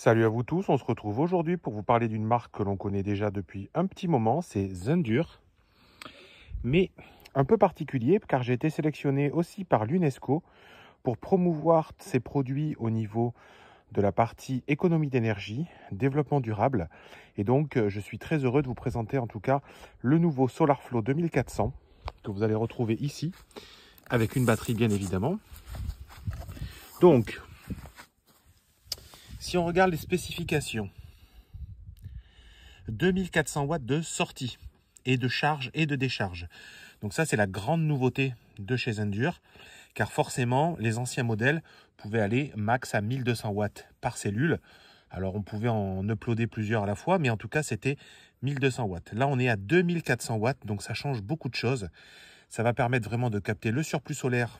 Salut à vous tous, on se retrouve aujourd'hui pour vous parler d'une marque que l'on connaît déjà depuis un petit moment, c'est Zendure. Mais un peu particulier car j'ai été sélectionné aussi par l'UNESCO pour promouvoir ces produits au niveau de la partie économie d'énergie, développement durable. Et donc je suis très heureux de vous présenter en tout cas le nouveau SolarFlow 2400 que vous allez retrouver ici avec une batterie bien évidemment. Donc si on regarde les spécifications, 2400 watts de sortie et de charge et de décharge. Donc ça, c'est la grande nouveauté de chez Zendure, car forcément, les anciens modèles pouvaient aller max à 1200 watts par cellule. Alors, on pouvait en uploader plusieurs à la fois, mais en tout cas, c'était 1200 watts. Là, on est à 2400 watts, donc ça change beaucoup de choses. Ça va permettre vraiment de capter le surplus solaire,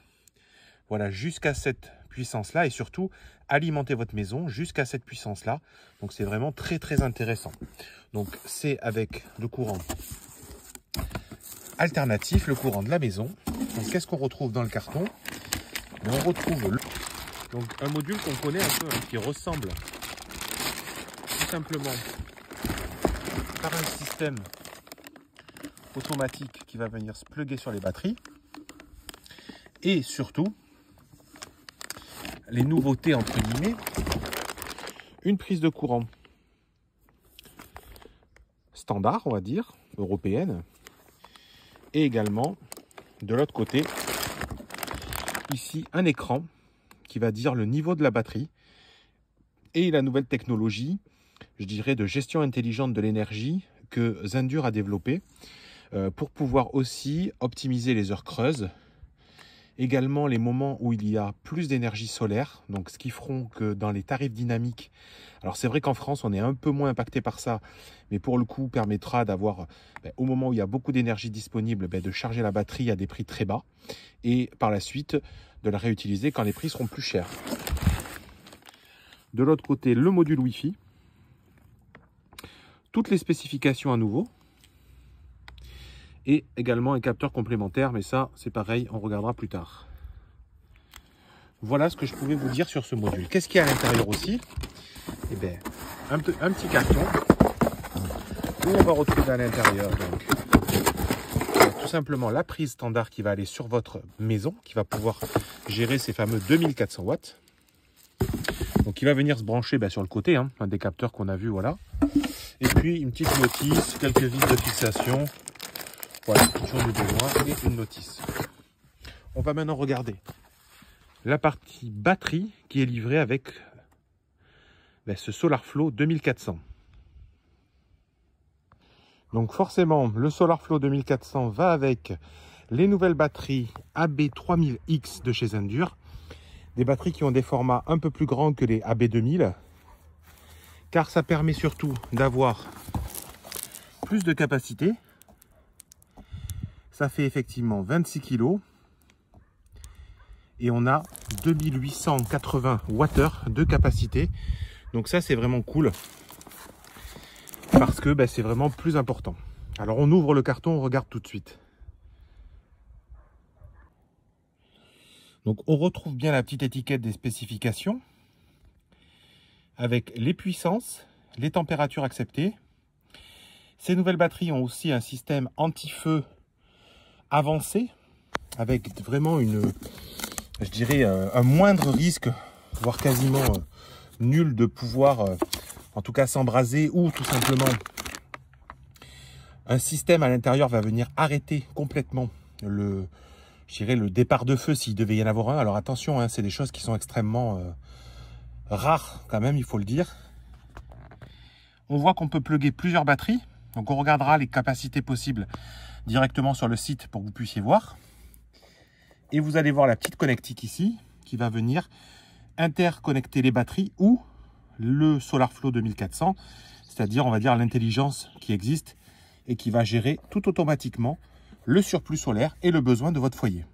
voilà, jusqu'à cette puissance-là, et surtout alimenter votre maison jusqu'à cette puissance-là. Donc c'est vraiment très très intéressant. Donc c'est avec le courant alternatif, le courant de la maison. Donc qu'est-ce qu'on retrouve dans le carton? On retrouve donc un module qu'on connaît un peu, qui ressemble tout simplement par un système automatique qui va venir se plugger sur les batteries. Et surtout, les nouveautés entre guillemets, une prise de courant standard, on va dire, européenne, et également de l'autre côté, ici un écran qui va dire le niveau de la batterie et la nouvelle technologie, je dirais, de gestion intelligente de l'énergie que Zendure a développée pour pouvoir aussi optimiser les heures creuses. Également les moments où il y a plus d'énergie solaire, donc ce qui feront que dans les tarifs dynamiques, alors c'est vrai qu'en France on est un peu moins impacté par ça, mais pour le coup permettra d'avoir, au moment où il y a beaucoup d'énergie disponible, de charger la batterie à des prix très bas et par la suite de la réutiliser quand les prix seront plus chers. De l'autre côté, le module Wi-Fi, toutes les spécifications à nouveau, et également un capteur complémentaire, mais ça c'est pareil, on regardera plus tard. Voilà ce que je pouvais vous dire sur ce module. Qu'est-ce qu'il y a à l'intérieur aussi? Eh bien, un petit carton où on va retrouver à l'intérieur donc tout simplement la prise standard qui va aller sur votre maison, qui va pouvoir gérer ces fameux 2400 watts. Donc qui va venir se brancher sur le côté, un des capteurs qu'on a vu, voilà. Et puis une petite notice, quelques vis de fixation. Voilà, j'en ai besoin, et une notice. On va maintenant regarder la partie batterie qui est livrée avec ce SolarFlow 2400. Donc forcément, le SolarFlow 2400 va avec les nouvelles batteries AB3000X de chez Zendure. Des batteries qui ont des formats un peu plus grands que les AB2000, car ça permet surtout d'avoir plus de capacité. Ça fait effectivement 26 kg et on a 2880 Wh de capacité. Donc ça c'est vraiment cool parce que c'est vraiment plus important. Alors on ouvre le carton, on regarde tout de suite. Donc on retrouve bien la petite étiquette des spécifications avec les puissances, les températures acceptées. Ces nouvelles batteries ont aussi un système anti-feu avancé avec vraiment je dirais un moindre risque, voire quasiment nul, de pouvoir en tout cas s'embraser, ou tout simplement un système à l'intérieur va venir arrêter complètement le départ de feu s'il devait y en avoir un. Alors attention, c'est des choses qui sont extrêmement rares quand même, il faut le dire. On voit qu'on peut plugger plusieurs batteries, donc on regardera les capacités possibles directement sur le site pour que vous puissiez voir. Et vous allez voir la petite connectique ici qui va venir interconnecter les batteries ou le SolarFlow 2400, c'est-à-dire on va dire l'intelligence qui existe et qui va gérer tout automatiquement le surplus solaire et le besoin de votre foyer.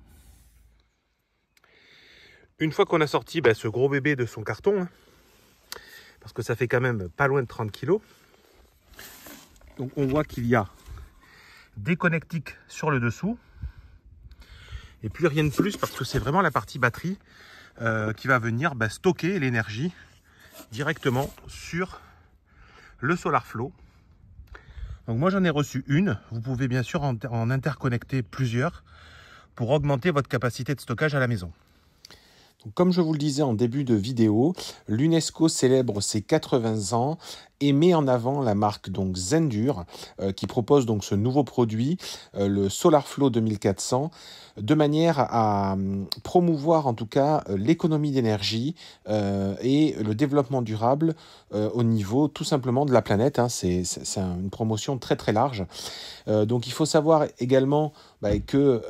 Une fois qu'on a sorti ce gros bébé de son carton, parce que ça fait quand même pas loin de 30 kg, donc on voit qu'il y a des connectiques sur le dessous et puis rien de plus, parce que c'est vraiment la partie batterie qui va venir stocker l'énergie directement sur le SolarFlow. Donc moi j'en ai reçu une. Vous pouvez bien sûr en interconnecter plusieurs pour augmenter votre capacité de stockage à la maison. Donc, comme je vous le disais en début de vidéo, l'UNESCO célèbre ses 80 ans et met en avant la marque donc Zendur qui propose donc ce nouveau produit, le SolarFlow 2400, de manière à promouvoir en tout cas l'économie d'énergie et le développement durable au niveau tout simplement de la planète. Hein. C'est une promotion très très large. Donc il faut savoir également que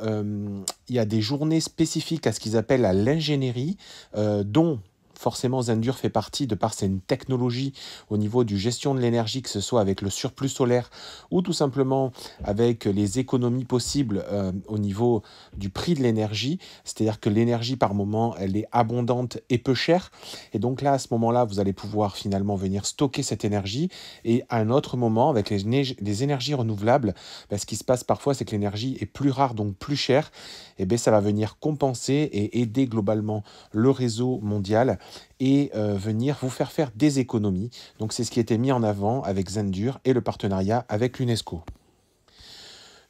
il y a des journées spécifiques à ce qu'ils appellent l'ingénierie, dont forcément Zendur fait partie de par ses technologies au niveau du gestion de l'énergie, que ce soit avec le surplus solaire ou tout simplement avec les économies possibles au niveau du prix de l'énergie. C'est-à-dire que l'énergie par moment, elle est abondante et peu chère. Et donc là, à ce moment-là, vous allez pouvoir finalement venir stocker cette énergie. Et à un autre moment, avec les énergies renouvelables, ce qui se passe parfois, c'est que l'énergie est plus rare, donc plus chère. Et ça va venir compenser et aider globalement le réseau mondial et venir vous faire des économies. Donc c'est ce qui a été mis en avant avec Zendur et le partenariat avec l'UNESCO.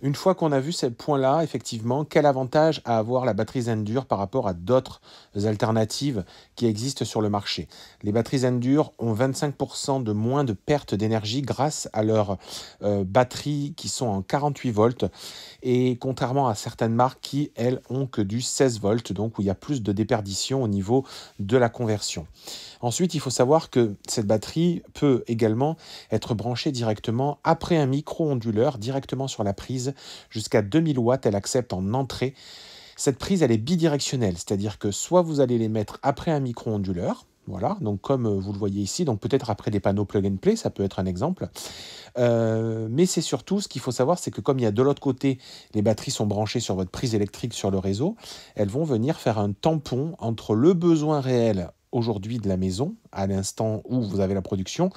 Une fois qu'on a vu ces points-là, effectivement, quel avantage à avoir la batterie Zendur par rapport à d'autres alternatives qui existent sur le marché? Les batteries Zendur ont 25% de moins de perte d'énergie grâce à leurs batteries qui sont en 48 volts et contrairement à certaines marques qui, elles, ont que du 16 volts, donc où il y a plus de déperdition au niveau de la conversion. Ensuite, il faut savoir que cette batterie peut également être branchée directement après un micro-onduleur, directement sur la prise, jusqu'à 2000 watts, elle accepte en entrée. Cette prise, elle est bidirectionnelle, c'est-à-dire que soit vous allez les mettre après un micro-onduleur, voilà, donc comme vous le voyez ici, donc peut-être après des panneaux plug and play, ça peut être un exemple. Mais c'est surtout, ce qu'il faut savoir, c'est que comme il y a de l'autre côté, les batteries sont branchées sur votre prise électrique sur le réseau, elles vont venir faire un tampon entre le besoin réel aujourd'hui de la maison, à l'instant où vous avez la production,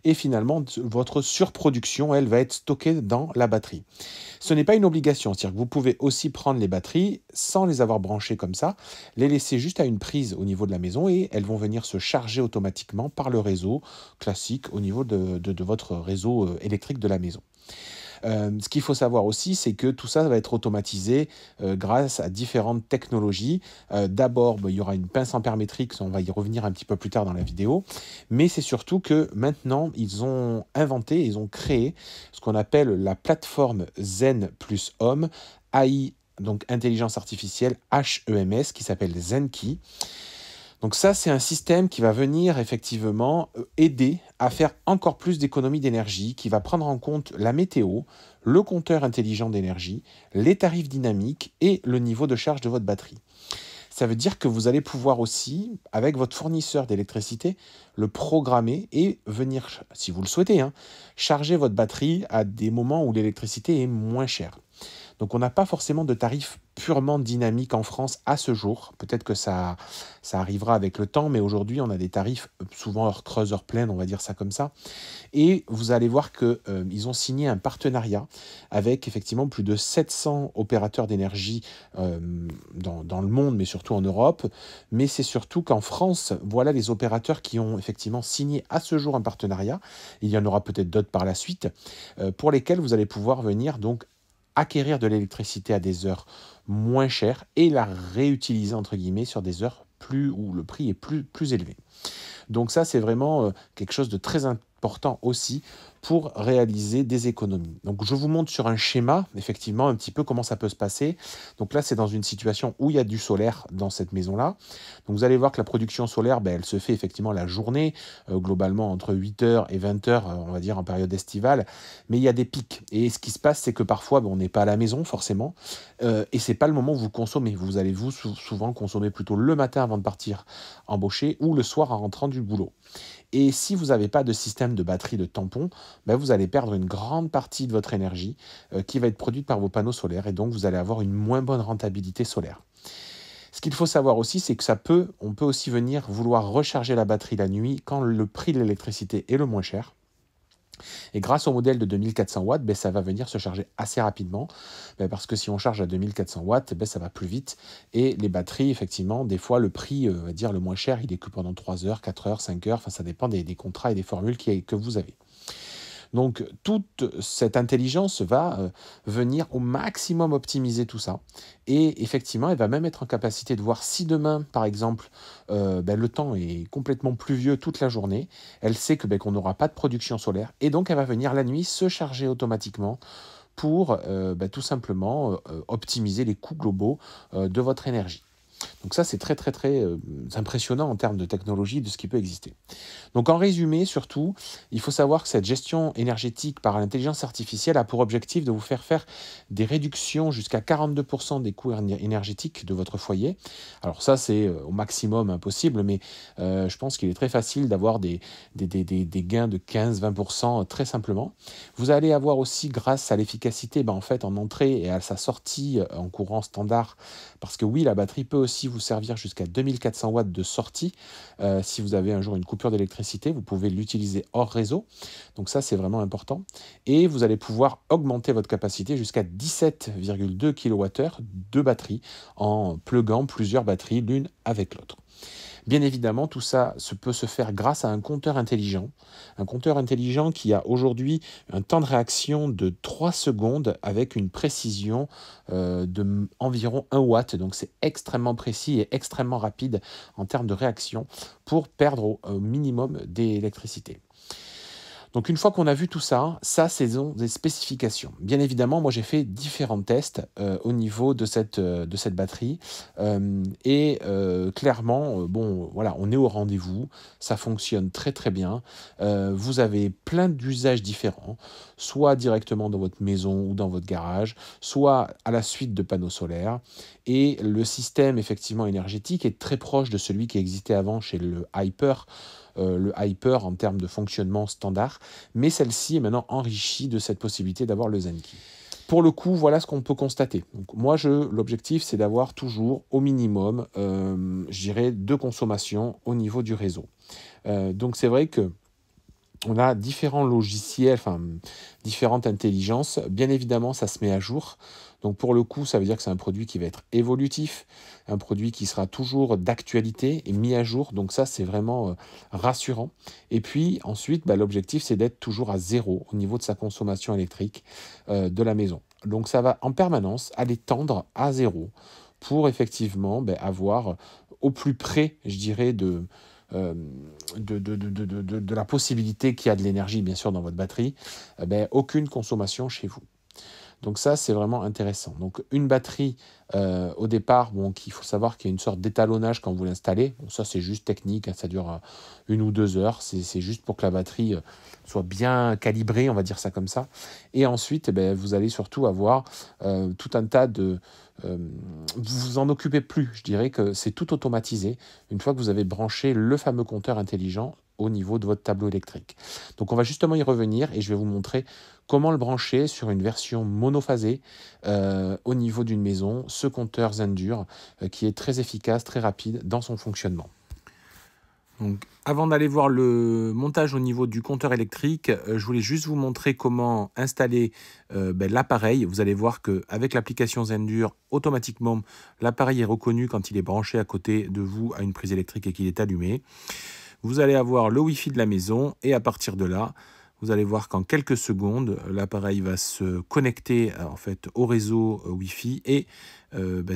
et finalement, votre surproduction, elle, va être stockée dans la batterie. Ce n'est pas une obligation, c'est-à-dire que vous pouvez aussi prendre les batteries sans les avoir branchées comme ça, les laisser juste à une prise au niveau de la maison et elles vont venir se charger automatiquement par le réseau classique au niveau de votre réseau électrique de la maison. Ce qu'il faut savoir aussi, c'est que tout ça va être automatisé grâce à différentes technologies. D'abord, il y aura une pince ampère-métrique, on va y revenir un petit peu plus tard dans la vidéo, mais c'est surtout que maintenant, ils ont inventé, ils ont créé ce qu'on appelle la plateforme Zen plus Home, AI, donc intelligence artificielle, HEMS, qui s'appelle Zenki. Donc ça, c'est un système qui va venir effectivement aider à faire encore plus d'économies d'énergie, qui va prendre en compte la météo, le compteur intelligent d'énergie, les tarifs dynamiques et le niveau de charge de votre batterie. Ça veut dire que vous allez pouvoir aussi, avec votre fournisseur d'électricité, le programmer et venir, si vous le souhaitez, charger votre batterie à des moments où l'électricité est moins chère. Donc on n'a pas forcément de tarif purement dynamique en France à ce jour. Peut-être que ça arrivera avec le temps, mais aujourd'hui on a des tarifs souvent heure creuse, heure pleine, on va dire ça comme ça. Et vous allez voir qu'ils ont signé un partenariat avec effectivement plus de 700 opérateurs d'énergie dans le monde, mais surtout en Europe. Mais c'est surtout qu'en France, voilà les opérateurs qui ont effectivement signé à ce jour un partenariat. Il y en aura peut-être d'autres par la suite, pour lesquels vous allez pouvoir venir donc acquérir de l'électricité à des heures moins chères et la réutiliser entre guillemets sur des heures où le prix est plus élevé. Donc ça, c'est vraiment quelque chose de très important aussi pour réaliser des économies. Donc je vous montre sur un schéma, effectivement, un petit peu comment ça peut se passer. Donc là, c'est dans une situation où il y a du solaire dans cette maison-là. Donc vous allez voir que la production solaire, elle se fait effectivement la journée, globalement entre 8h et 20h, on va dire en période estivale. Mais il y a des pics. Et ce qui se passe, c'est que parfois, on n'est pas à la maison, forcément. Et c'est pas le moment où vous consommez. Vous allez souvent consommer plutôt le matin avant de partir embaucher ou le soir en rentrant du boulot. Et si vous n'avez pas de système de batterie de tampon, vous allez perdre une grande partie de votre énergie qui va être produite par vos panneaux solaires et donc vous allez avoir une moins bonne rentabilité solaire. Ce qu'il faut savoir aussi, c'est que on peut aussi venir vouloir recharger la batterie la nuit quand le prix de l'électricité est le moins cher. Et grâce au modèle de 2400 watts, ben, ça va venir se charger assez rapidement, ben, parce que si on charge à 2400 watts, ben, ça va plus vite. Et les batteries, effectivement, des fois, le prix, on va dire le moins cher, il est que pendant 3 heures, 4 heures, 5 heures, enfin, ça dépend des contrats et des formules que vous avez. Donc, toute cette intelligence va venir au maximum optimiser tout ça. Et effectivement, elle va même être en capacité de voir si demain, par exemple, le temps est complètement pluvieux toute la journée. Elle sait que, qu'on n'aura pas de production solaire. Et donc, elle va venir la nuit se charger automatiquement pour tout simplement optimiser les coûts globaux de votre énergie. Donc ça, c'est très, très, très impressionnant en termes de technologie, de ce qui peut exister. Donc en résumé, surtout, il faut savoir que cette gestion énergétique par l'intelligence artificielle a pour objectif de vous faire des réductions jusqu'à 42% des coûts énergétiques de votre foyer. Alors ça, c'est au maximum impossible, mais je pense qu'il est très facile d'avoir des gains de 15-20% très simplement. Vous allez avoir aussi, grâce à l'efficacité en fait, en entrée et à sa sortie en courant standard, parce que oui, la batterie peut aussi vous servir jusqu'à 2400 watts de sortie. Si vous avez un jour une coupure d'électricité, vous pouvez l'utiliser hors réseau. Donc ça, c'est vraiment important. Et vous allez pouvoir augmenter votre capacité jusqu'à 17,2 kWh de batterie en pluguant plusieurs batteries l'une avec l'autre. Bien évidemment, tout ça peut se faire grâce à un compteur intelligent qui a aujourd'hui un temps de réaction de 3 secondes avec une précision d'environ 1 watt. Donc c'est extrêmement précis et extrêmement rapide en termes de réaction pour perdre au minimum d'électricité. Donc une fois qu'on a vu tout ça, ça c'est des spécifications. Bien évidemment, moi j'ai fait différents tests au niveau de cette batterie clairement, voilà, on est au rendez-vous, ça fonctionne très très bien. Vous avez plein d'usages différents, soit directement dans votre maison ou dans votre garage, soit à la suite de panneaux solaires. Et le système effectivement énergétique est très proche de celui qui existait avant chez le Hyper en termes de fonctionnement standard, mais celle-ci est maintenant enrichie de cette possibilité d'avoir le Zenki. Pour le coup, voilà ce qu'on peut constater. Donc, moi, l'objectif, c'est d'avoir toujours au minimum, je dirais, 2 consommations au niveau du réseau. Donc c'est vrai que on a différents logiciels, différentes intelligences. Bien évidemment, ça se met à jour. Donc pour le coup, ça veut dire que c'est un produit qui va être évolutif, un produit qui sera toujours d'actualité et mis à jour. Donc ça, c'est vraiment rassurant. Et puis ensuite, l'objectif, c'est d'être toujours à 0 au niveau de sa consommation électrique de la maison. Donc ça va en permanence aller tendre à 0 pour effectivement avoir au plus près, je dirais, de la possibilité qu'il y a de l'énergie, bien sûr, dans votre batterie, aucune consommation chez vous. Donc ça, c'est vraiment intéressant. Donc une batterie, au départ, il faut savoir qu'il y a une sorte d'étalonnage quand vous l'installez. Bon, ça, c'est juste technique, ça dure 1 ou 2 heures. C'est juste pour que la batterie soit bien calibrée, on va dire ça comme ça. Et ensuite, vous allez surtout avoir tout un tas de... vous vous en occupez plus, je dirais que c'est tout automatisé une fois que vous avez branché le fameux compteur intelligent au niveau de votre tableau électrique. Donc on va justement y revenir et je vais vous montrer comment le brancher sur une version monophasée au niveau d'une maison, ce compteur Zendur qui est très efficace, très rapide dans son fonctionnement. Donc, avant d'aller voir le montage au niveau du compteur électrique, je voulais juste vous montrer comment installer l'appareil. Vous allez voir qu'avec l'application Zendur, automatiquement, l'appareil est reconnu quand il est branché à côté de vous à une prise électrique et qu'il est allumé. Vous allez avoir le Wi-Fi de la maison et à partir de là, vous allez voir qu'en quelques secondes, l'appareil va se connecter en fait, au réseau Wi-Fi et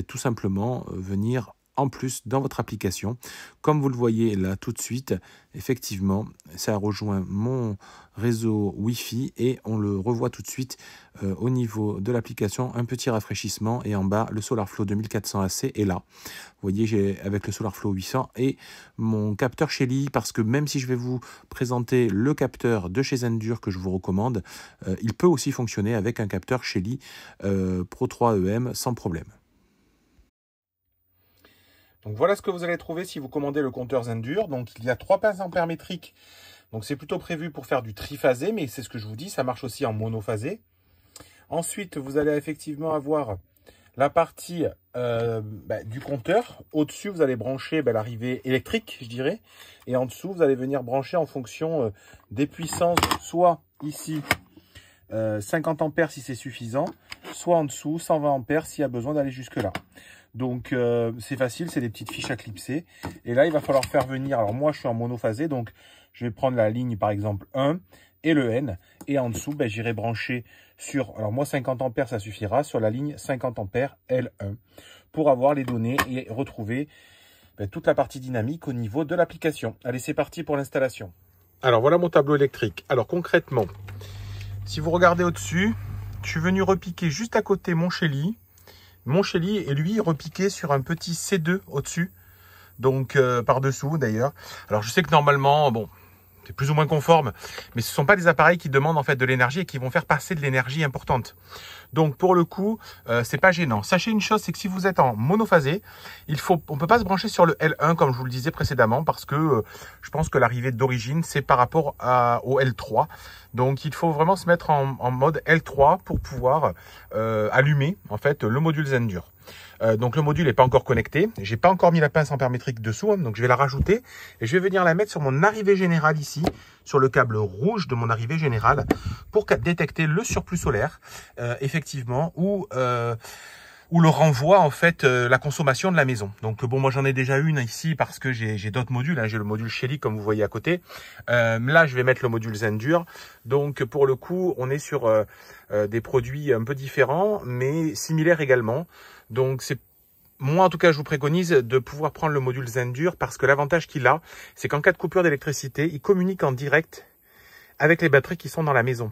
tout simplement venir en plus dans votre application. Comme vous le voyez là tout de suite, effectivement, ça rejoint mon réseau Wi-Fi et on le revoit tout de suite au niveau de l'application, un petit rafraîchissement et en bas, le SolarFlow 2400 AC est là. Vous voyez, j'ai avec le SolarFlow 800 et mon capteur Shelly, parce que même si je vais vous présenter le capteur de chez Zendur que je vous recommande, il peut aussi fonctionner avec un capteur Shelly Pro 3 EM sans problème. Donc voilà ce que vous allez trouver si vous commandez le compteur Zendur. Donc il y a 3 pinces ampères métriques. Donc c'est plutôt prévu pour faire du triphasé, mais c'est ce que je vous dis, ça marche aussi en monophasé. Ensuite, vous allez effectivement avoir la partie du compteur. Au-dessus, vous allez brancher l'arrivée électrique, je dirais. Et en dessous, vous allez venir brancher en fonction des puissances, soit ici 50 ampères si c'est suffisant, soit en dessous 120 ampères s'il y a besoin d'aller jusque là. Donc c'est facile, c'est des petites fiches à clipser. Et là il va falloir faire venir, alors moi je suis en monophasé, donc je vais prendre la ligne par exemple 1 et le N. Et en dessous ben, j'irai brancher sur, alors moi 50 ampères ça suffira, sur la ligne 50 ampères L1 pour avoir les données et retrouver toute la partie dynamique au niveau de l'application. Allez, c'est parti pour l'installation. Alors voilà mon tableau électrique. Alors concrètement, si vous regardez au-dessus, je suis venu repiquer juste à côté mon Shelly. Mon Shelly est lui repiqué sur un petit C2 au-dessus. Donc par-dessous d'ailleurs. Alors je sais que normalement, bon, c'est plus ou moins conforme, mais ce ne sont pas des appareils qui demandent en fait de l'énergie et qui vont faire passer de l'énergie importante. Donc pour le coup, c'est pas gênant. Sachez une chose, c'est que si vous êtes en monophasé, on peut pas se brancher sur le L1 comme je vous le disais précédemment parce que je pense que l'arrivée d'origine c'est par rapport au L3. Donc il faut vraiment se mettre en mode L3 pour pouvoir allumer en fait le module Zendur. Donc le module n'est pas encore connecté. J'ai pas encore mis la pince ampère-métrique dessous, hein, donc je vais la rajouter et je vais venir la mettre sur mon arrivée générale ici, sur le câble rouge de mon arrivée générale, pour détecter le surplus solaire, effectivement, ou le renvoi en fait la consommation de la maison. Donc bon, moi j'en ai déjà une ici parce que j'ai d'autres modules, hein. J'ai le module Shelly comme vous voyez à côté. Là je vais mettre le module Zendur. Donc pour le coup on est sur des produits un peu différents mais similaires également. Donc c'est moi en tout cas je vous préconise de pouvoir prendre le module Zendur parce que l'avantage qu'il a c'est qu'en cas de coupure d'électricité il communique en direct avec les batteries qui sont dans la maison.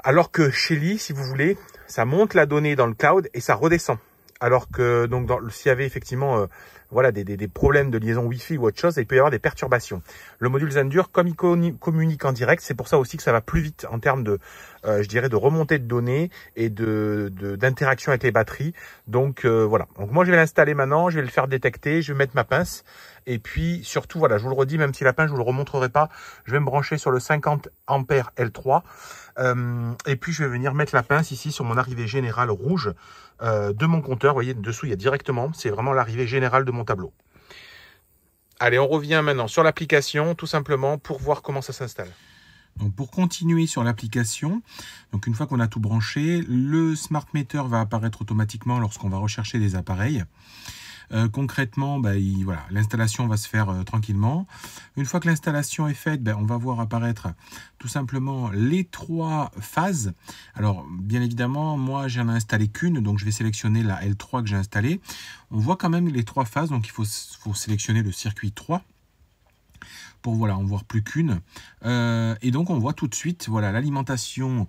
Alors que Shelly, si vous voulez, ça monte la donnée dans le cloud et ça redescend. Alors que donc s'il y avait effectivement voilà des problèmes de liaison Wi-Fi ou autre chose, il peut y avoir des perturbations. Le module Zendur, comme il communique en direct, c'est pour ça aussi que ça va plus vite en termes de, je dirais, de remontée de données et d'interaction avec les batteries. Donc voilà. Donc moi je vais l'installer maintenant, je vais le faire détecter, je vais mettre ma pince. Et puis surtout, voilà, je vous le redis, même si la pince je vous le remontrerai pas, je vais me brancher sur le 50 ampères L3. Et puis je vais venir mettre la pince ici sur mon arrivée générale rouge de mon compteur. Vous voyez, dessous il y a directement, c'est vraiment l'arrivée générale de mon tableau. Allez, on revient maintenant sur l'application, tout simplement pour voir comment ça s'installe. Donc pour continuer sur l'application, donc une fois qu'on a tout branché, le smart meter va apparaître automatiquement lorsqu'on va rechercher des appareils. Concrètement, voilà, l'installation va se faire tranquillement. Une fois que l'installation est faite, on va voir apparaître tout simplement les 3 phases. Alors, bien évidemment, moi, j'en ai installé qu'une, donc je vais sélectionner la L3 que j'ai installée. On voit quand même les 3 phases, donc il faut sélectionner le circuit 3. Pour voilà, en voir plus qu'une. Et donc on voit tout de suite voilà l'alimentation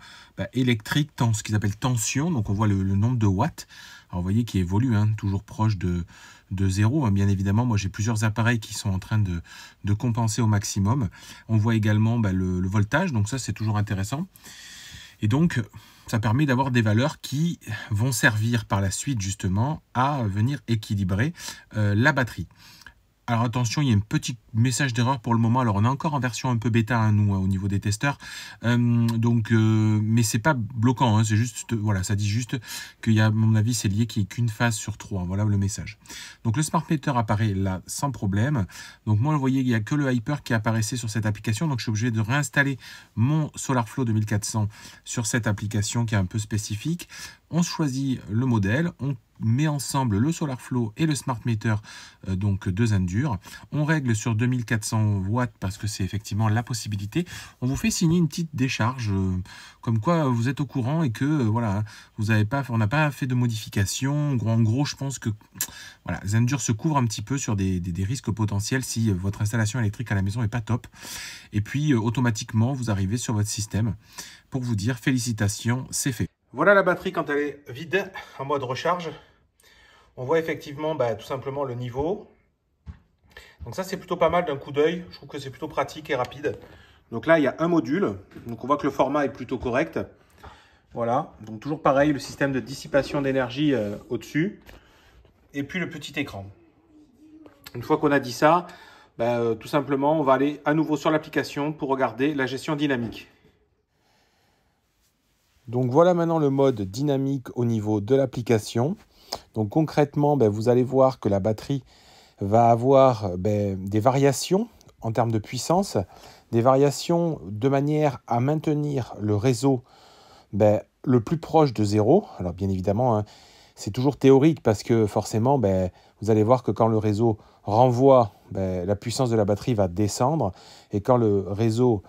électrique, ce qu'ils appellent tension. Donc on voit le nombre de watts. Alors vous voyez qui évolue, hein, toujours proche de 0. Hein, bien évidemment, moi j'ai plusieurs appareils qui sont en train de compenser au maximum. On voit également le voltage, donc ça c'est toujours intéressant. Et donc ça permet d'avoir des valeurs qui vont servir par la suite justement à venir équilibrer la batterie. Alors attention, il y a un petit message d'erreur pour le moment. Alors on est encore en version un peu bêta, hein, nous, au niveau des testeurs. Mais c'est pas bloquant, hein, c'est juste, voilà, ça dit juste qu'il y a, à mon avis, c'est lié qu'il n'y ait qu'une phase sur 3. Voilà le message. Donc le smart meter apparaît là sans problème. Donc moi, vous voyez, il n'y a que le Hyper qui apparaissait sur cette application. Donc je suis obligé de réinstaller mon SolarFlow 2400 sur cette application qui est un peu spécifique. On choisit le modèle, on met ensemble le SolarFlow et le Smart Meter donc de Zendur. On règle sur 2400 watts parce que c'est effectivement la possibilité. On vous fait signer une petite décharge comme quoi vous êtes au courant et que voilà, on n'a pas fait de modification. En gros, je pense que voilà, Zendur se couvre un petit peu sur des risques potentiels si votre installation électrique à la maison n'est pas top. Et puis automatiquement, vous arrivez sur votre système pour vous dire félicitations, c'est fait. Voilà la batterie quand elle est vide, en mode recharge. On voit effectivement tout simplement le niveau. Donc ça, c'est plutôt pas mal d'un coup d'œil. Je trouve que c'est plutôt pratique et rapide. Donc là, il y a un module. Donc on voit que le format est plutôt correct. Voilà. Donc toujours pareil, le système de dissipation d'énergie au-dessus. Et puis le petit écran. Une fois qu'on a dit ça, tout simplement, on va aller à nouveau sur l'application pour regarder la gestion dynamique. Donc voilà maintenant le mode dynamique au niveau de l'application. Donc concrètement, vous allez voir que la batterie va avoir des variations en termes de puissance. des variations de manière à maintenir le réseau le plus proche de zéro. Alors bien évidemment, hein, c'est toujours théorique parce que forcément, vous allez voir que quand le réseau renvoie, la puissance de la batterie va descendre et quand le réseau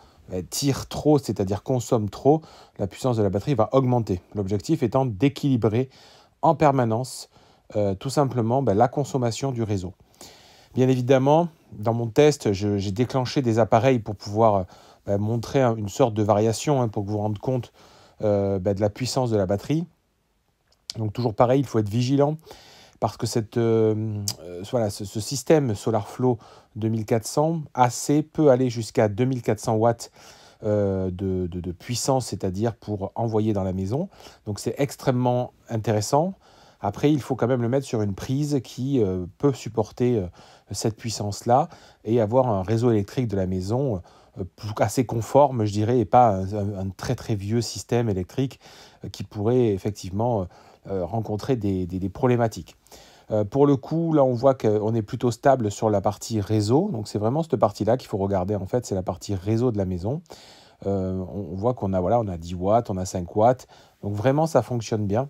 tire trop, c'est-à-dire consomme trop, la puissance de la batterie va augmenter. L'objectif étant d'équilibrer en permanence tout simplement la consommation du réseau. Bien évidemment, dans mon test, j'ai déclenché des appareils pour pouvoir montrer une sorte de variation pour que vous vous rendiez compte de la puissance de la batterie. Donc toujours pareil, il faut être vigilant parce que ce système SolarFlow 2400 AC peut aller jusqu'à 2400 watts de puissance, c'est-à-dire pour envoyer dans la maison. Donc c'est extrêmement intéressant. Après, il faut quand même le mettre sur une prise qui peut supporter cette puissance-là et avoir un réseau électrique de la maison assez conforme, je dirais, et pas un très très vieux système électrique qui pourrait effectivement rencontrer des problématiques. Pour le coup, là, on voit qu'on est plutôt stable sur la partie réseau. Donc, c'est vraiment cette partie-là qu'il faut regarder. En fait, c'est la partie réseau de la maison. On voit qu'on a, on a 10 watts, on a 5 watts. Donc, vraiment, ça fonctionne bien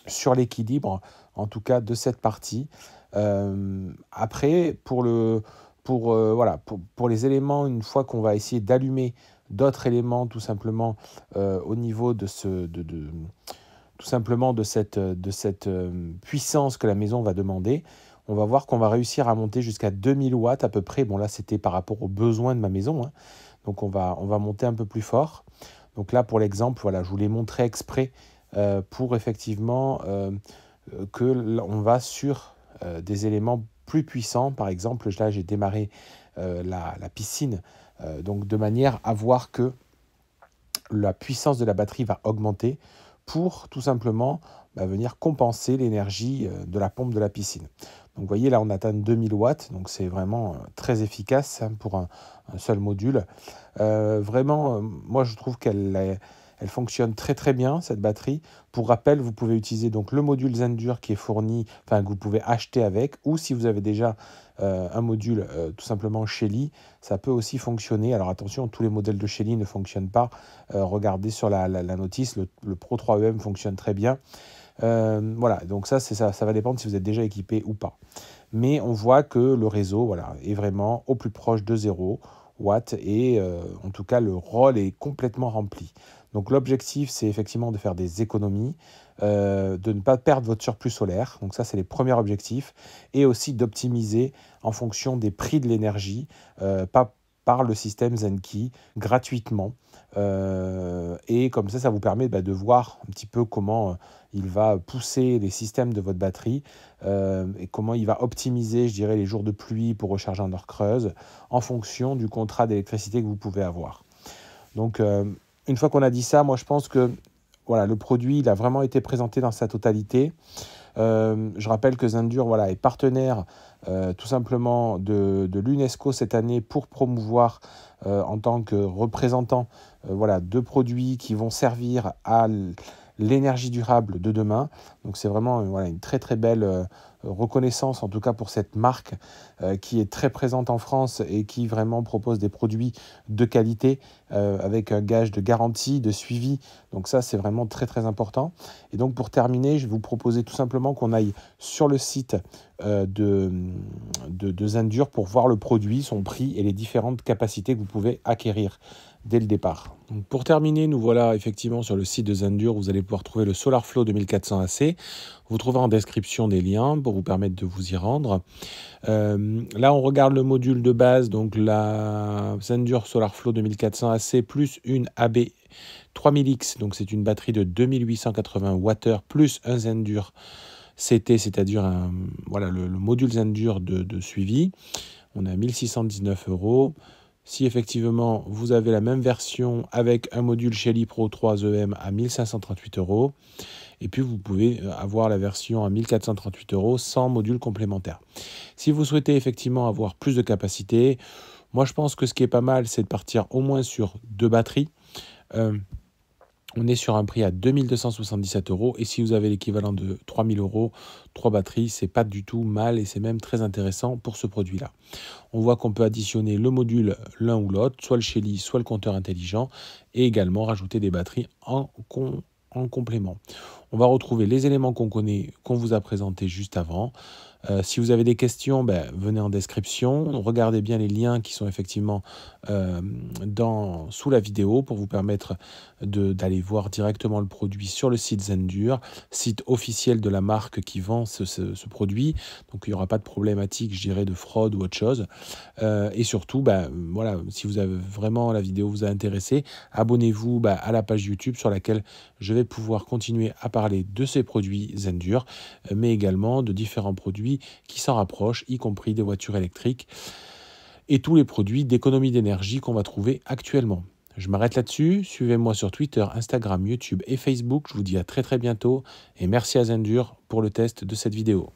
sur l'équilibre, en tout cas, de cette partie. Après, pour les éléments, une fois qu'on va essayer d'allumer d'autres éléments, tout simplement, au niveau de cette puissance que la maison va demander, on va voir qu'on va réussir à monter jusqu'à 2000 watts à peu près. Bon, là, c'était par rapport aux besoins de ma maison, hein. Donc, on va monter un peu plus fort. Donc là, pour l'exemple, je vous l'ai montré exprès pour effectivement qu'on va sur des éléments plus puissants. Par exemple, là, j'ai démarré la piscine, donc de manière à voir que la puissance de la batterie va augmenter pour tout simplement venir compenser l'énergie de la pompe de la piscine. Donc vous voyez, là on atteint 2000 watts, donc c'est vraiment très efficace pour un seul module. Moi je trouve qu'elle fonctionne très très bien, cette batterie. Pour rappel, vous pouvez utiliser donc le module Zendur qui est fourni, que vous pouvez acheter avec, ou si vous avez déjà un module tout simplement Shelly, ça peut aussi fonctionner. Alors attention, tous les modèles de Shelly ne fonctionnent pas. Regardez sur la notice, le Pro 3EM fonctionne très bien. Donc ça va dépendre si vous êtes déjà équipé ou pas. Mais on voit que le réseau est vraiment au plus proche de 0 watts et en tout cas le rôle est complètement rempli. Donc l'objectif, c'est effectivement de faire des économies, de ne pas perdre votre surplus solaire. Donc ça, c'est les premiers objectifs. Et aussi d'optimiser en fonction des prix de l'énergie, par le système Zenki, gratuitement. Et comme ça vous permet de voir un petit peu comment il va pousser les systèmes de votre batterie et comment il va optimiser, je dirais, les jours de pluie pour recharger en heure creuse en fonction du contrat d'électricité que vous pouvez avoir. Donc, une fois qu'on a dit ça, moi je pense que le produit il a vraiment été présenté dans sa totalité. Je rappelle que Zendur est partenaire tout simplement de l'UNESCO cette année pour promouvoir en tant que représentant de produits qui vont servir à l'énergie durable de demain. Donc c'est vraiment une très très belle reconnaissance en tout cas pour cette marque qui est très présente en France et qui vraiment propose des produits de qualité avec un gage de garantie, de suivi. Donc ça c'est vraiment très très important. Et donc pour terminer, je vais vous proposer tout simplement qu'on aille sur le site de Zendur pour voir le produit, son prix et les différentes capacités que vous pouvez acquérir dès le départ. Donc pour terminer, nous voilà effectivement sur le site de Zendur. Vous allez pouvoir trouver le SolarFlow 2400 AC. Vous trouverez en description des liens pour vous permettre de vous y rendre. Là, on regarde le module de base, donc la Zendur SolarFlow 2400 AC plus une AB 3000X. Donc c'est une batterie de 2880 Wh plus un Zendur CT, c'est-à-dire le module Zendur de suivi. On a 1619 €. Si effectivement vous avez la même version avec un module Shelly Pro 3EM à 1538 €, et puis vous pouvez avoir la version à 1438 € sans module complémentaire. Si vous souhaitez effectivement avoir plus de capacité, moi je pense que ce qui est pas mal, c'est de partir au moins sur 2 batteries. On est sur un prix à 2277 €. Et si vous avez l'équivalent de 3000 €, 3 batteries, c'est pas du tout mal et c'est même très intéressant pour ce produit-là. On voit qu'on peut additionner le module l'un ou l'autre, soit le Shelly, soit le compteur intelligent, et également rajouter des batteries en complément. On va retrouver les éléments qu'on connaît, qu'on vous a présentés juste avant. Si vous avez des questions, venez en description. Regardez bien les liens qui sont effectivement sous la vidéo pour vous permettre d'aller voir directement le produit sur le site Zendure, site officiel de la marque qui vend ce produit. Donc il n'y aura pas de problématique, je dirais, de fraude ou autre chose. Et surtout, voilà, si vous avez vraiment la vidéo vous a intéressé, abonnez-vous à la page YouTube sur laquelle je vais pouvoir continuer à parler de ces produits Zendure, mais également de différents produits qui s'en rapprochent, y compris des voitures électriques et tous les produits d'économie d'énergie qu'on va trouver actuellement. Je m'arrête là-dessus. Suivez-moi sur Twitter, Instagram, YouTube et Facebook. Je vous dis à très bientôt et merci à Zendure pour le test de cette vidéo.